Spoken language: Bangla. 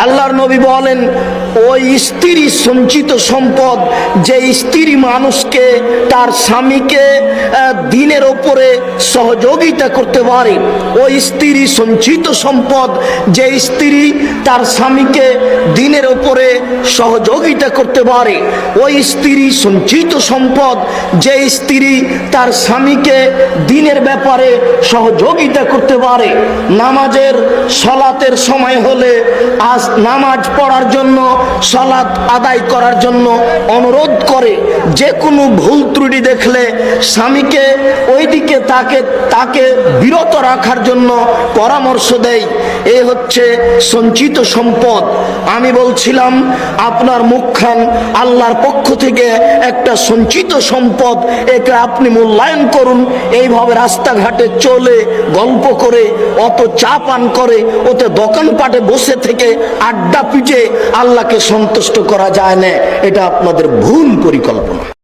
আল্লাহর নবী বলেন, ওই স্ত্রী সঞ্চিত সম্পদ, যে স্ত্রী মানুষকে, তার স্বামীকে দিনের ওপরে সহযোগিতা করতে পারে। ওই স্ত্রী সঞ্চিত সম্পদ, যে স্ত্রী তার স্বামীকে দিনের ওপরে সহযোগিতা করতে পারে। ওই স্ত্রী সঞ্চিত সম্পদ, যে স্ত্রী তার স্বামীকে দিনের ব্যাপারে সহযোগিতা করতে পারে। নামাজের সলাতের সময় হলে আজ নামাজ পড়ার জন্য, সলাত আদায় করার জন্য অনুরোধ করে। যে কোনো ভুল ত্রুটি দেখলে স্বামীকে ওইদিকে তাকে বিরত রাখার জন্য পরামর্শ দেয়। এ হচ্ছে সঞ্চিত সম্পদ। আমি বলছিলাম, আপনার মুখখান আল্লাহর পক্ষ থেকে একটা সঞ্চিত সম্পদ, একে আপনি মূল্যায়ন করুন। এইভাবে রাস্তাঘাটে চলে গল্প করে, অত চা পান করে, ওতে দোকানপাটে বসে থেকে আড্ডা পিটে আল্লাহকে সন্তুষ্ট করা যায় না। এটা আপনাদের ভুল পরিকল্পনা।